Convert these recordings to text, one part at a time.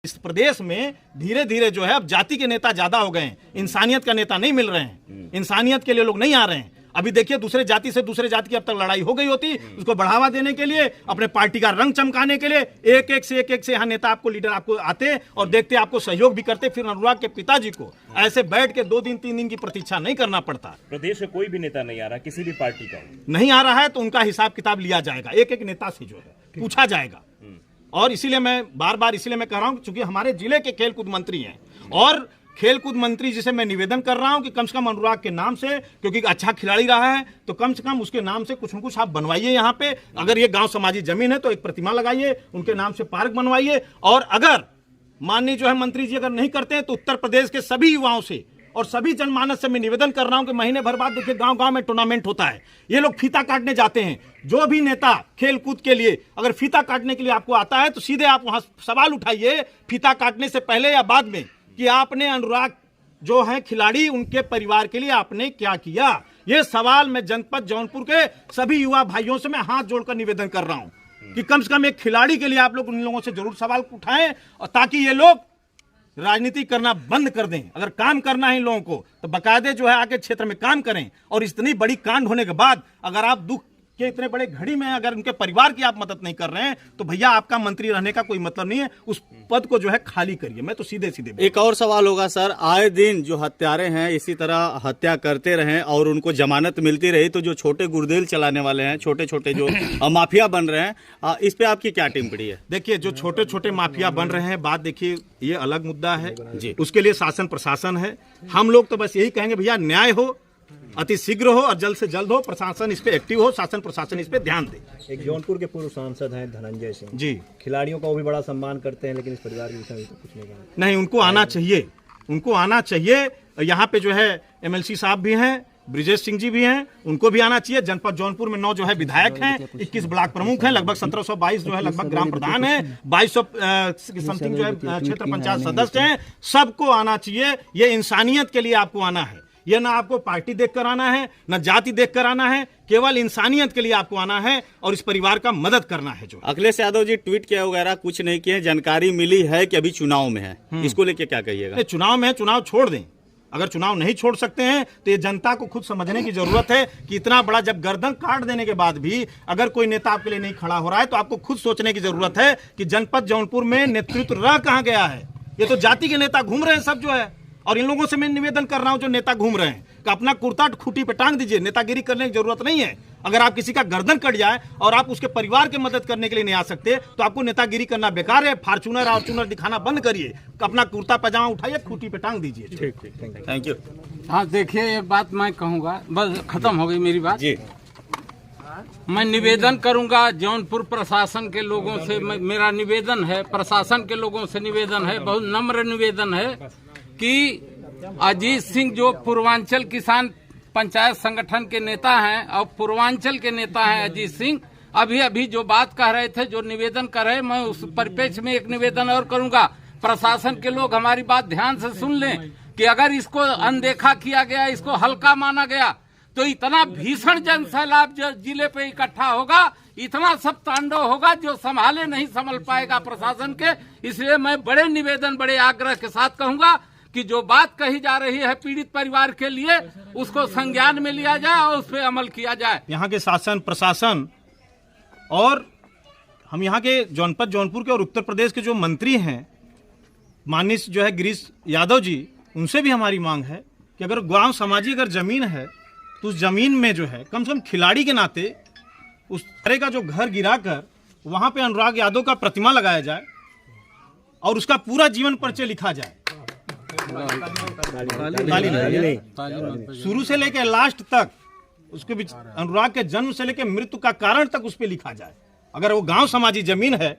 इस प्रदेश में धीरे धीरे जो है अब जाति के नेता ज्यादा हो गए हैं, इंसानियत का नेता नहीं मिल रहे हैं, इंसानियत के लिए लोग नहीं आ रहे हैं। अभी देखिए दूसरे जाति से दूसरे जाति की अब तक लड़ाई हो गई होती, उसको बढ़ावा देने के लिए, अपने पार्टी का रंग चमकाने के लिए एक एक से यहाँ नेता आपको लीडर आपको आते और देखते, आपको सहयोग भी करते। फिर अनुराग के पिताजी को ऐसे बैठ के 2 दिन 3 दिन की प्रतीक्षा नहीं करना पड़ता। प्रदेश में कोई भी नेता नहीं आ रहा, किसी भी पार्टी का नहीं आ रहा है तो उनका हिसाब किताब लिया जाएगा, एक एक नेता से जो है पूछा जाएगा। और इसीलिए मैं बार बार इसलिए मैं कह रहा हूं क्योंकि हमारे जिले के खेलकूद मंत्री हैं और खेलकूद मंत्री जिसे मैं निवेदन कर रहा हूं कि कम से कम अनुराग के नाम से, क्योंकि अच्छा खिलाड़ी रहा है, तो कम से कम उसके नाम से कुछ न कुछ आप बनवाइए। यहाँ पे अगर ये गांव समाजी जमीन है तो एक प्रतिमा लगाइए, उनके नाम से पार्क बनवाइए। और अगर माननीय जो है मंत्री जी अगर नहीं करते हैं तो उत्तर प्रदेश के सभी युवाओं से और सभी जनमानस से मैं निवेदन कर रहा हूं कि महीने भर बाद देखिए गांव गांव में टूर्नामेंट होता है, ये लोग फीता काटने जाते हैं। जो भी नेता खेल कूद के लिए अगर फीता काटने के लिए आपको आता है तो सीधे आप वहां सवाल उठाइए फीता काटने से पहले या बाद में कि आपने अनुराग जो है खिलाड़ी उनके परिवार के लिए आपने क्या किया। ये सवाल मैं जनपद जौनपुर के सभी युवा भाइयों से मैं हाथ जोड़कर निवेदन कर रहा हूं कि कम से कम एक खिलाड़ी के लिए आप लोग उन लोगों से जरूर सवाल उठाएं और ताकि ये लोग राजनीति करना बंद कर दें। अगर काम करना है इन लोगों को तो बकायदे जो है आके क्षेत्र में काम करें। और इतनी बड़ी कांड होने के बाद अगर आप दुख के इतने बड़े घड़ी में अगर उनके परिवार की आप मदद नहीं कर रहे हैं तो भैया आपका मंत्री रहने का कोई मतलब नहीं है, उस पद को जो है खाली करिए। मैं तो सीधे एक और सवाल होगा सर, आए दिन जो हत्यारे हैं इसी तरह हत्या करते रहे और उनको जमानत मिलती रही तो जो छोटे गुर्देल चलाने वाले हैं, छोटे छोटे जो माफिया बन रहे हैं, इस पे आपकी क्या टिप्पणी है? देखिए जो छोटे छोटे माफिया बन रहे हैं, बात देखिए ये अलग मुद्दा है जी, उसके लिए शासन प्रशासन है। हम लोग तो बस यही कहेंगे भैया न्याय हो, अति शीघ्र हो और जल्द से जल्द हो, प्रशासन इस पे एक्टिव हो, शासन प्रशासन इस पे ध्यान दे। एक जौनपुर के पूर्व सांसद हैं धनंजय सिंह जी, खिलाड़ियों का वो भी बड़ा सम्मान करते हैं, लेकिन इस परिवार के विषय में तो कुछ नहीं कहा। नहीं, उनको आना चाहिए, उनको आना चाहिए। यहाँ पे जो है एमएलसी साहब भी हैं, ब्रिजेश सिंह जी भी हैं, उनको भी आना चाहिए। जनपद जौनपुर में 9 जो है विधायक हैं, 21 ब्लॉक प्रमुख हैं, लगभग 1722 जो है लगभग ग्राम प्रधान है, 2200 समथिंग जो है क्षेत्र पंचायत सदस्य हैं। सबको आना चाहिए। ये इंसानियत के लिए आपको आना है, ये ना आपको पार्टी देखकर आना है, ना जाति देखकर आना है, केवल इंसानियत के लिए आपको आना है और इस परिवार का मदद करना है। जो अखिलेश यादव जी ट्वीट किया वगैरह कुछ नहीं किए, जानकारी मिली है कि अभी चुनाव में है, इसको लेके क्या कहिएगा? चुनाव में है, चुनाव छोड़ दें। अगर चुनाव नहीं छोड़ सकते हैं तो ये जनता को खुद समझने की जरूरत है कि इतना बड़ा जब गर्दन काट देने के बाद भी अगर कोई नेता आपके लिए नहीं खड़ा हो रहा है तो आपको खुद सोचने की जरूरत है कि जनपद जौनपुर में नेतृत्व रह कहां गया है। ये तो जाति के नेता घूम रहे हैं सब जो है। और इन लोगों से मैं निवेदन कर रहा हूं जो नेता घूम रहे हैं कि अपना कुर्ता खूंटी पे टांग दीजिए, नेतागिरी करने की जरूरत नहीं है। अगर आप किसी का गर्दन कट जाए और आप उसके परिवार की मदद करने के लिए नहीं आ सकते तो आपको नेतागिरी करना बेकार है। फॉर्च्यूनर और चूनर दिखाना बंद करिए, अपना कुर्ता पजामा उठाइए, खूंटी पे टांग दीजिए। ठीक, थैंक यू। हाँ देखिए, एक बात मैं कहूँगा, बस खत्म हो गई मेरी बात जी। मैं निवेदन करूंगा जौनपुर प्रशासन के लोगों से, मेरा निवेदन है, प्रशासन के लोगों से निवेदन है, बहुत नम्र निवेदन है कि अजीत सिंह जो पूर्वांचल किसान पंचायत संगठन के नेता हैं और पूर्वांचल के नेता हैं अजीत सिंह, अभी जो बात कह रहे थे, जो निवेदन कर रहे, मैं उस परिप्रेक्ष्य में एक निवेदन और करूंगा। प्रशासन के लोग हमारी बात ध्यान से सुन लें कि अगर इसको अनदेखा किया गया, इसको हल्का माना गया तो इतना भीषण जन सैलाब जो जिले पे इकट्ठा होगा, इतना सब तांडव होगा जो संभाले नहीं संभल पाएगा प्रशासन के। इसलिए मैं बड़े निवेदन, बड़े आग्रह के साथ कहूंगा कि जो बात कही जा रही है पीड़ित परिवार के लिए, उसको संज्ञान में लिया जाए और उस पर अमल किया जाए। यहाँ के शासन प्रशासन और हम यहाँ के जनपद जौनपुर के और उत्तर प्रदेश के जो मंत्री हैं, माननीय जो है गिरीश यादव जी, उनसे भी हमारी मांग है कि अगर गांव समाजी अगर जमीन है तो उस जमीन में जो है कम से कम खिलाड़ी के नाते उस तरह का जो घर गिराकर वहां पे अनुराग यादव का प्रतिमा लगाया जाए और उसका पूरा जीवन परिचय लिखा जाए। शुरू से लेकर लास्ट तक उसके बीच अनुराग के जन्म से लेकर मृत्यु का कारण तक उस पर लिखा जाए। अगर वो गांव समाजी जमीन है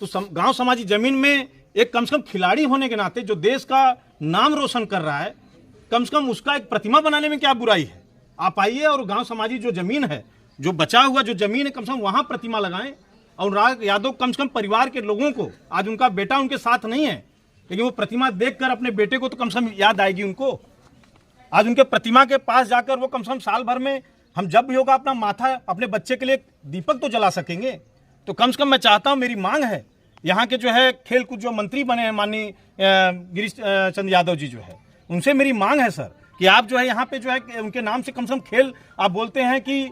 तो गांव समाजी जमीन में एक कम से कम खिलाड़ी होने के नाते जो देश का नाम रोशन कर रहा है, कम से कम उसका एक प्रतिमा बनाने में क्या बुराई है। आप आइए और गांव समाजी जो जमीन है, जो बचा हुआ जो जमीन है, कम से कम वहां प्रतिमा लगाएं। और अनुराग यादव कम से कम परिवार के लोगों को, आज उनका बेटा उनके साथ नहीं है, लेकिन वो प्रतिमा देखकर अपने बेटे को तो कम से कम याद आएगी उनको। आज उनके प्रतिमा के पास जाकर वो कम से कम साल भर में हम जब भी होगा अपना माथा अपने बच्चे के लिए दीपक तो जला सकेंगे। तो कम से कम मैं चाहता हूं, मेरी मांग है यहाँ के जो है खेल कूद जो मंत्री बने हैं माननीय गिरीश चंद्र यादव जी जो है, उनसे मेरी मांग है सर कि आप जो है यहाँ पे जो है उनके नाम से कम खेल, आप बोलते हैं कि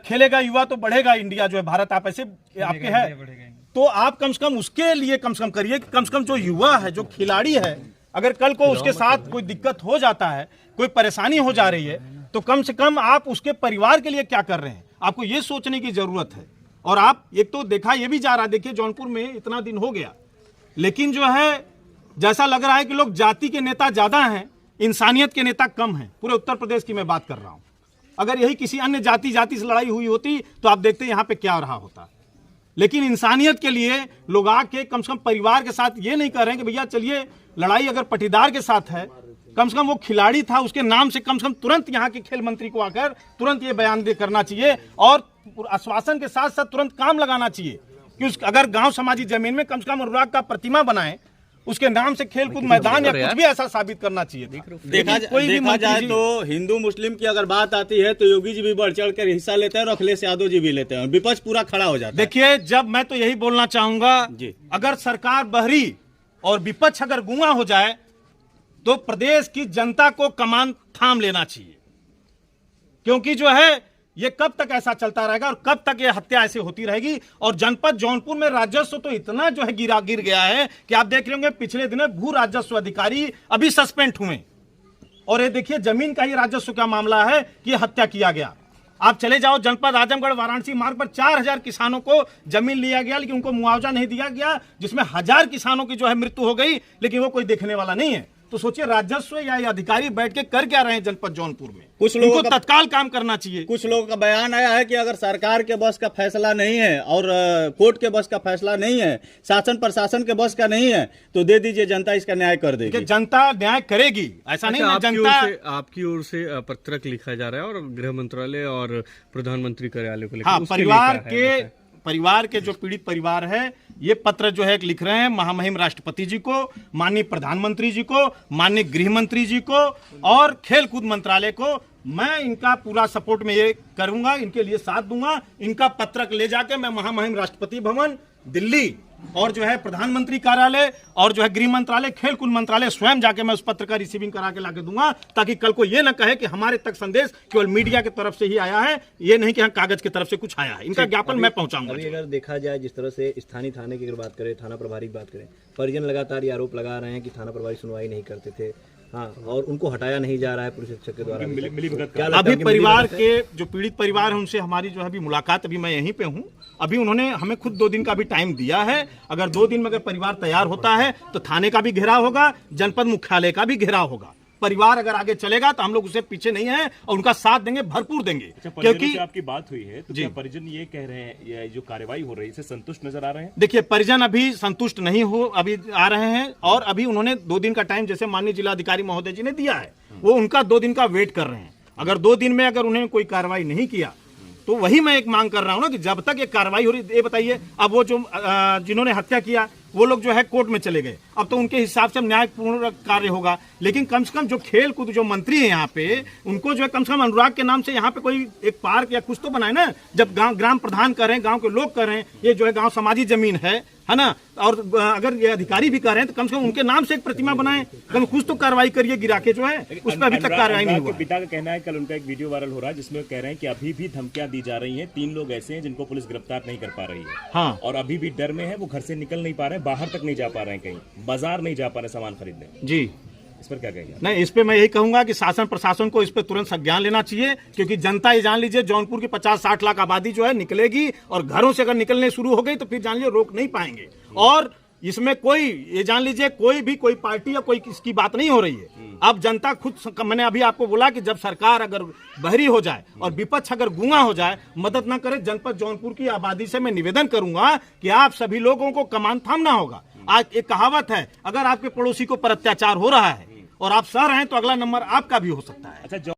खेलेगा युवा तो बढ़ेगा इंडिया जो है भारत, आप ऐसे आपके है, तो आप कम से कम उसके लिए कम से कम करिए कि कम से कम जो युवा है, जो खिलाड़ी है, अगर कल को उसके साथ कोई दिक्कत हो जाता है, कोई परेशानी हो जा रही है, तो कम से कम आप उसके परिवार के लिए क्या कर रहे हैं, आपको ये सोचने की जरूरत है। और आप एक तो देखा ये भी जा रहा है, देखिए जौनपुर में इतना दिन हो गया, लेकिन जो है जैसा लग रहा है कि लोग जाति के नेता ज्यादा हैं, इंसानियत के नेता कम हैं। पूरे उत्तर प्रदेश की मैं बात कर रहा हूं। अगर यही किसी अन्य जाति से लड़ाई हुई होती तो आप देखते यहाँ पे क्या रहा होता। लेकिन इंसानियत के लिए लोग आके कम से कम परिवार के साथ ये नहीं कर रहे हैं कि भैया चलिए लड़ाई अगर पटीदार के साथ है, कम से कम वो खिलाड़ी था उसके नाम से कम तुरंत यहाँ के खेल मंत्री को आकर तुरंत ये बयान दे करना चाहिए और आश्वासन के साथ साथ तुरंत काम लगाना चाहिए कि अगर गांव समाजी जमीन में कम से कम अनुराग का प्रतिमा बनाए, उसके नाम से खेल कूद मैदान या कुछ भी ऐसा साबित करना चाहिए। देखा जाए तो हिंदू मुस्लिम की अगर बात आती है तो योगी जी भी बढ़ चढ़ कर हिस्सा लेते हैं और अखिलेश यादव जी भी लेते हैं, विपक्ष पूरा खड़ा हो जाता है। देखिए, जब मैं तो यही बोलना चाहूंगा, अगर सरकार बहरी और विपक्ष अगर गूंगा हो जाए तो प्रदेश की जनता को कमान थाम लेना चाहिए, क्योंकि जो है ये कब तक ऐसा चलता रहेगा और कब तक ये हत्या ऐसे होती रहेगी। और जनपद जौनपुर में राजस्व तो इतना जो है गिर गया है कि आप देख रहे होंगे पिछले दिनों भू राजस्व अधिकारी अभी सस्पेंड हुए, और ये देखिए जमीन का ही राजस्व का मामला है कि हत्या किया गया। आप चले जाओ जनपद आजमगढ़ वाराणसी मार्ग पर 4000 किसानों को जमीन लिया गया, लेकिन उनको मुआवजा नहीं दिया गया, जिसमें 1000 किसानों की जो है मृत्यु हो गई, लेकिन वो कोई देखने वाला नहीं है। तो सोचिए राजस्व या अधिकारी बैठ के कर क्या रहे हैं जनपद जौनपुर में। कुछ लोगों को तत्काल काम करना चाहिए। कुछ लोगों का बयान आया है कि अगर सरकार के बस का फैसला नहीं है और कोर्ट के बस का फैसला नहीं है, शासन प्रशासन के बस का नहीं है, तो दे दीजिए, जनता इसका न्याय कर देगी। जनता न्याय करेगी, ऐसा नहीं है। जनता आपकी ओर से पत्रक लिखा जा रहा है और गृह मंत्रालय और प्रधानमंत्री कार्यालय को लेकर, हाँ, परिवार के जो पीड़ित परिवार है, ये पत्र जो है लिख रहे हैं महामहिम राष्ट्रपति जी को, माननीय प्रधानमंत्री जी को, माननीय गृह मंत्री जी को और खेल कूद मंत्रालय को। मैं इनका पूरा सपोर्ट में ये करूंगा, इनके लिए साथ दूंगा। इनका पत्रक ले जाके मैं महामहिम राष्ट्रपति भवन दिल्ली और जो है प्रधानमंत्री कार्यालय और जो है गृह मंत्रालय, खेल कूद मंत्रालय स्वयं जाके मैं उस पत्र का रिसीविंग करा के लाके दूंगा, ताकि कल को ये ना कहे कि हमारे तक संदेश केवल मीडिया की तरफ से ही आया है, ये नहीं कि हम कागज की तरफ से कुछ आया है। इनका ज्ञापन मैं पहुंचाऊंगा। अभी अगर देखा जाए जिस तरह से स्थानीय थाने की अगर बात करें, थाना प्रभारी की बात करें, परिजन लगातार ये आरोप लगा रहे हैं कि थाना प्रभारी सुनवाई नहीं करते थे, हाँ, और उनको हटाया नहीं जा रहा है पुलिस अधीक्षक के द्वारा। अभी परिवार के जो पीड़ित परिवार है उनसे हमारी जो है अभी मुलाकात, अभी मैं यहीं पे हूँ। अभी उन्होंने हमें खुद 2 दिन का भी टाइम दिया है। अगर 2 दिन में अगर परिवार तैयार होता है तो थाने का भी घेराव होगा, जनपद मुख्यालय का भी घेराव होगा। परिवार अगर आगे चलेगा तो हम लोग उसे पीछे नहीं है और उनका साथ देंगे, भरपूर देंगे। क्योंकि आपकी बात हुई है तो क्या परिजन ये कह रहे हैं, ये जो कार्रवाई हो रही है इससे संतुष्ट नजर आ रहे हैं? देखिए, परिजन अभी संतुष्ट नहीं हो अभी आ रहे हैं, और अभी उन्होंने 2 दिन का टाइम जैसे माननीय जिलाधिकारी महोदय जी ने दिया है, वो उनका 2 दिन का वेट कर रहे हैं। अगर 2 दिन में अगर उन्होंने कोई कार्रवाई नहीं किया तो वही मैं एक मांग कर रहा हूं ना कि जब तक ये कार्रवाई हो रही। ये बताइए, अब वो जो जिन्होंने हत्या किया वो लोग जो है कोर्ट में चले गए, अब तो उनके हिसाब से न्यायपूर्ण कार्य होगा। लेकिन कम से कम जो खेल कूद जो मंत्री है यहाँ पे, उनको जो है कम से कम अनुराग के नाम से यहाँ पे कोई एक पार्क या कुछ तो बनाए ना। जब ग्राम प्रधान कर रहे हैं, गांव के लोग कर रहे हैं, ये जो है गांव समाजी जमीन है ना, और अगर ये अधिकारी भी कर रहे हैं तो कम से कम उनके नाम से एक प्रतिमा बनाए, कम कुछ तो कार्रवाई करिए गिरा के जो है। उस पर अभी तक कार्रवाई नहीं हुआ। पिता का कहना है, कल उनका एक वीडियो वायरल हो रहा है जिसमें कह रहे हैं कि अभी भी धमकियां दी जा रही हैं, 3 लोग ऐसे हैं जिनको पुलिस गिरफ्तार नहीं कर पा रही है, हाँ, और अभी भी डर में है, वो घर से निकल नहीं पा रहे हैं, बाहर तक नहीं जा पा रहे हैं, कहीं बाजार नहीं जा पा रहे सामान खरीदने। जी, इस पर क्या कहेंगे? नहीं, इस पे मैं यही कहूंगा कि शासन प्रशासन को इस पे तुरंत संज्ञान लेना चाहिए, क्योंकि जनता ये जान लीजिए जौनपुर की 50-60 लाख आबादी जो है निकलेगी, और घरों से अगर निकलने शुरू हो गई तो फिर जान लीजिए रोक नहीं पाएंगे। और इसमें कोई ये जान लीजिए कोई पार्टी या कोई किसकी बात नहीं हो रही है। अब जनता खुद, मैंने अभी आपको बोला कि जब सरकार अगर बहरी हो जाए और विपक्ष अगर गूंगा हो जाए, मदद न करे, जनपद जौनपुर की आबादी से मैं निवेदन करूंगा कि आप सभी लोगों को कमान थामना होगा। आज एक कहावत है, अगर आपके पड़ोसी को पर अत्याचार हो रहा है और आप सह रहे हैं तो अगला नंबर आपका भी हो सकता है। अच्छा।